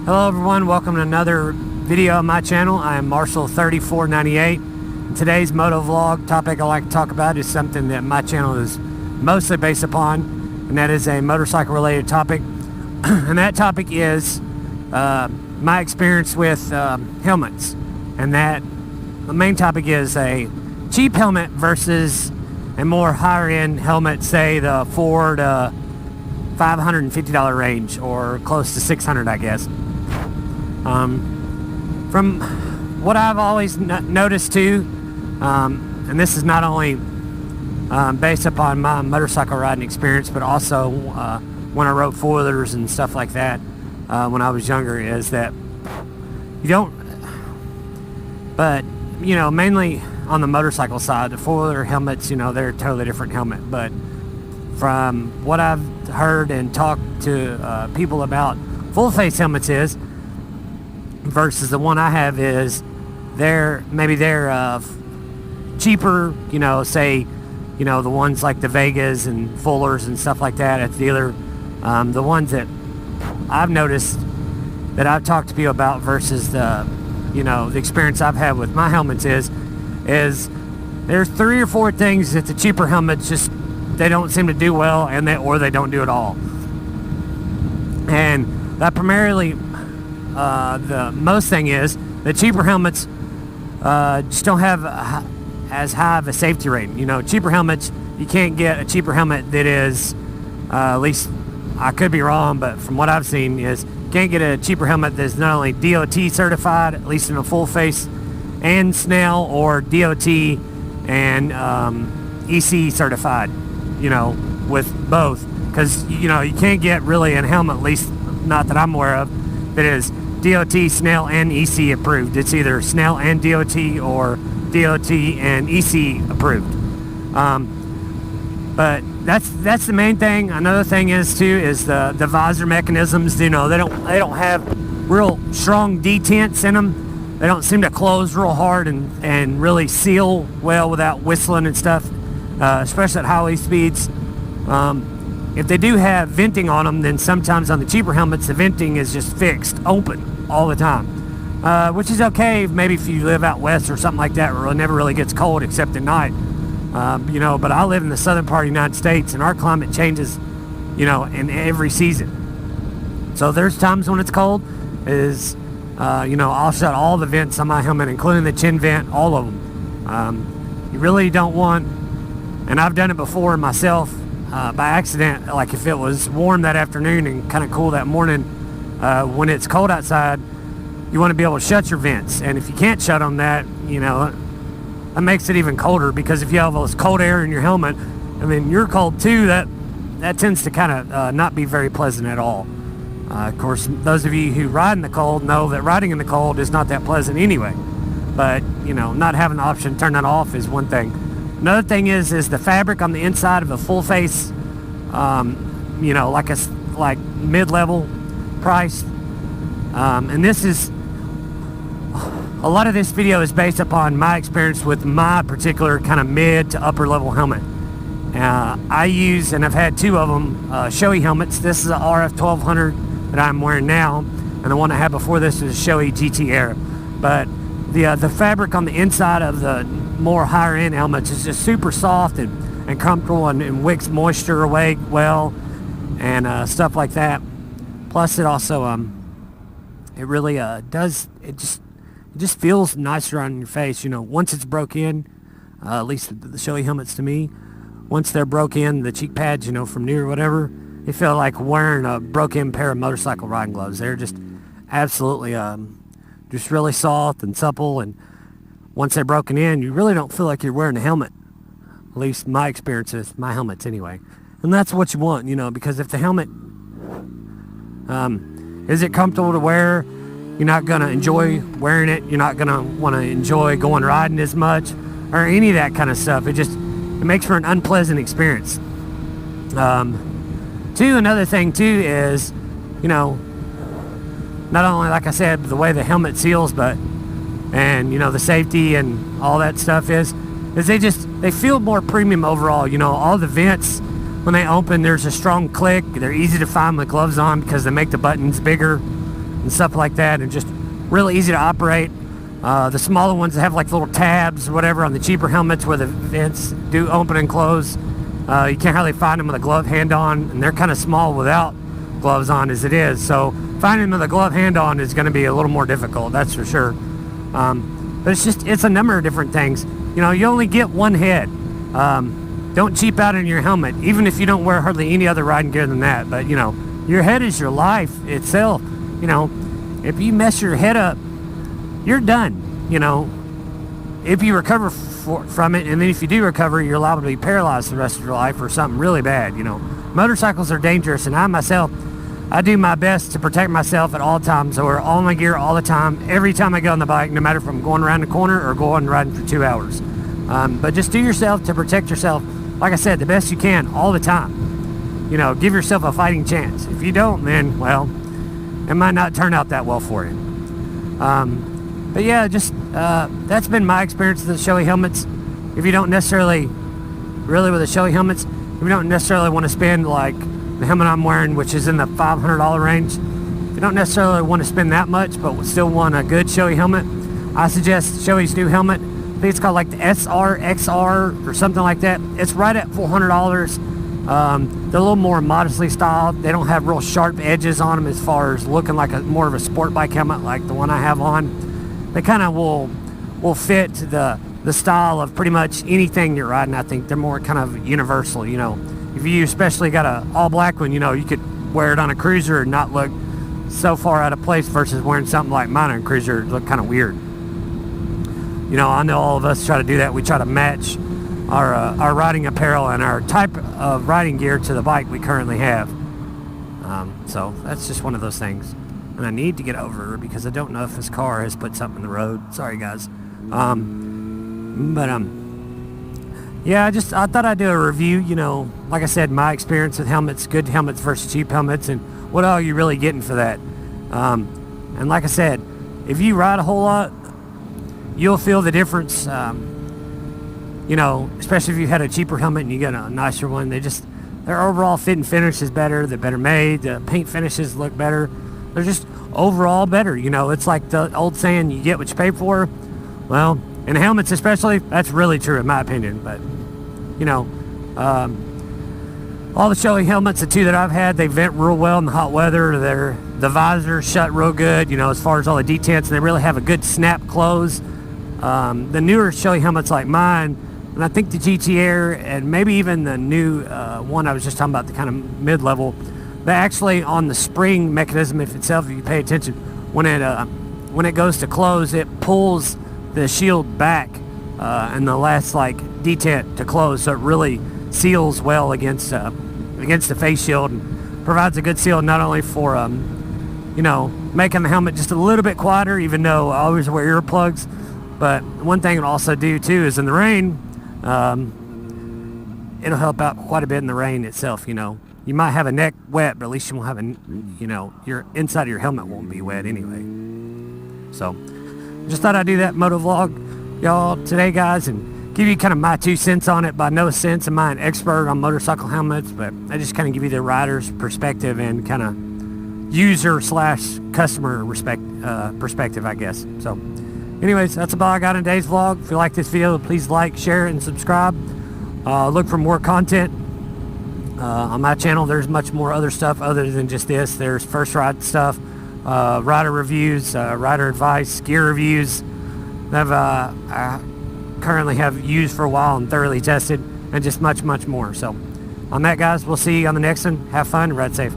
Hello everyone, welcome to another video on my channel. I am Marshall3498. Today's moto vlog topic I like to talk about is something that my channel is mostly based upon, and that is a motorcycle related topic. And that topic is my experience with helmets. And that the main topic is a cheap helmet versus a more higher end helmet, say the $400 to $550 range, or close to $600, I guess. From what I've always noticed too, and this is not only based upon my motorcycle riding experience, but also when I rode four-wheelers and stuff like that when I was younger, is that you don't, but you know, mainly on the motorcycle side, the four-wheeler helmets, you know, they're a totally different helmet. But from what I've heard and talked to people about full-face helmets is, versus the one I have, is they're cheaper, you know, say, you know, the ones like the Vegas and Fullers and stuff like that at the dealer. The ones that I've noticed that I've talked to people about versus the, you know, the experience I've had with my helmets is there's 3 or 4 things that the cheaper helmets just, they don't seem to do well, and or they don't do at all. And that primarily, the most thing is the cheaper helmets just don't have as high of a safety rating. You know, cheaper helmets, you can't get a cheaper helmet that is, at least I could be wrong, but from what I've seen, is you can't get a cheaper helmet that's not only DOT certified, at least in a full face, and Snell, or DOT and EC certified, you know, with both. Because, you know, you can't get really a helmet, at least not that I'm aware of, that is DOT, Snell, and EC approved. It's either Snell and DOT or DOT and EC approved. But that's the main thing. Another thing is too is the visor mechanisms. You know, they don't have real strong detents in them. They don't seem to close real hard and really seal well without whistling and stuff, especially at highway speeds. If they do have venting on them, then sometimes on the cheaper helmets, the venting is just fixed, open all the time, which is okay maybe if you live out west or something like that, where it never really gets cold except at night. You know, but I live in the southern part of the United States, and our climate changes, you know, in every season. So there's times when it's cold, you know, I'll shut all the vents on my helmet, including the chin vent, all of them. You really don't want, and I've done it before myself, by accident, like if it was warm that afternoon and kind of cool that morning, when it's cold outside, you want to be able to shut your vents. And if you can't shut them, that, you know, that makes it even colder, because if you have all this cold air in your helmet, I mean, you're cold too, that tends to kind of not be very pleasant at all. Of course, those of you who ride in the cold know that riding in the cold is not that pleasant anyway. But, you know, not having the option to turn that off is one thing. Another thing is the fabric on the inside of a full face, you know, like mid-level price. And this is, a lot of this video is based upon my experience with my particular kind of mid to upper level helmet. I use, and I've had 2 of them, Shoei helmets. This is an RF 1200 that I'm wearing now, and the one I had before this was Shoei GT Air. But the fabric on the inside of the more higher end helmets is just super soft and comfortable, and wicks moisture away well, and stuff like that. Plus it also it really does, it just feels nicer on your face. You know, once it's broke in, at least the Shoei helmets to me, once they're broke in, the cheek pads, you know, from new or whatever, they feel like wearing a broken pair of motorcycle riding gloves. They're just absolutely just really soft and supple, and once they're broken in, you really don't feel like you're wearing a helmet. At least my experience with my helmets anyway. And that's what you want, you know, because if the helmet is it comfortable to wear, you're not going to enjoy wearing it. You're not going to want to enjoy going riding as much, or any of that kind of stuff. It makes for an unpleasant experience. Another thing too is, you know, not only, like I said, the way the helmet seals, but, and, you know, the safety and all that stuff is they feel more premium overall. You know, all the vents, when they open, there's a strong click. They're easy to find with gloves on because they make the buttons bigger. and stuff like that, and just really easy to operate. The smaller ones that have like little tabs or whatever on the cheaper helmets where the vents do open and close. You can't hardly find them with a glove hand on, and they're kind of small without gloves on as it is. So finding them with a glove hand on is going to be a little more difficult, that's for sure. But it's a number of different things. You know, you only get one head. Don't cheap out on your helmet, even if you don't wear hardly any other riding gear than that. But, you know, your head is your life itself. You know, if you mess your head up, you're done. You know, if you recover from it, and then if you do recover, you're liable to be paralyzed the rest of your life or something really bad. You know, motorcycles are dangerous, and I do my best to protect myself at all times. I wear all my gear all the time, every time I get on the bike, no matter if I'm going around the corner or going riding for 2 hours. But just do yourself to protect yourself, like I said, the best you can all the time. You know, give yourself a fighting chance. If you don't, then, well, it might not turn out that well for you. But yeah, just that's been my experience with the Shoei helmets. If you don't necessarily, really with the Shoei helmets, if you don't necessarily want to spend like the helmet I'm wearing, which is in the $500 range, if you don't necessarily want to spend that much but still want a good Shoei helmet, I suggest Shoei's new helmet. I think it's called like the SR-XR or something like that. It's right at $400. They're a little more modestly styled. They don't have real sharp edges on them as far as looking like more of a sport bike helmet like the one I have on. They kind of will fit the style of pretty much anything you're riding. I think they're more kind of universal, you know. If you especially got a all black one, you know, you could wear it on a cruiser and not look so far out of place versus wearing something like mine on a cruiser. It look kind of weird. You know, I know all of us try to do that. We try to match our riding apparel and our type of riding gear to the bike we currently have. So that's just one of those things. And I need to get over because I don't know if this car has put something in the road. Sorry, guys. Yeah, I thought I'd do a review, you know, like I said, my experience with helmets, good helmets versus cheap helmets, and what are you really getting for that. And like I said, if you ride a whole lot, you'll feel the difference. You know, especially if you had a cheaper helmet and you get a nicer one, their overall fit and finish is better. They're better made. The paint finishes look better. They're just overall better. You know, it's like the old saying, you get what you pay for. Well, in helmets especially, that's really true in my opinion. But, you know, all the Shoei helmets, the two that I've had, they vent real well in the hot weather. The visors shut real good, you know, as far as all the detents, and they really have a good snap close. The newer Shoei helmets like mine, and I think the GT Air, and maybe even the new one I was just talking about, the kind of mid-level, they actually, on the spring mechanism itself, if you pay attention, when it goes to close, it pulls the shield back and the last like detent to close, so it really seals well against the face shield and provides a good seal not only for you know, making the helmet just a little bit quieter, even though I always wear earplugs. But one thing it'll also do too is in the rain, it'll help out quite a bit in the rain itself. You know, you might have a neck wet, but at least you won't have you know, your inside of your helmet won't be wet anyway. So just thought I'd do that moto vlog, y'all, today, guys, and give you kind of my 2 cents on it. By no sense am I an expert on motorcycle helmets, but I just kind of give you the rider's perspective and kind of user/customer perspective, I guess. So anyways, that's about all I got in today's vlog. If you like this video, please like, share, and subscribe. Look for more content on my channel. There's much more other stuff other than just this. There's first ride stuff, rider reviews, rider advice, gear reviews that I currently have used for a while and thoroughly tested, and just much more. So on that, guys, we'll see you on the next one. Have fun, ride safe.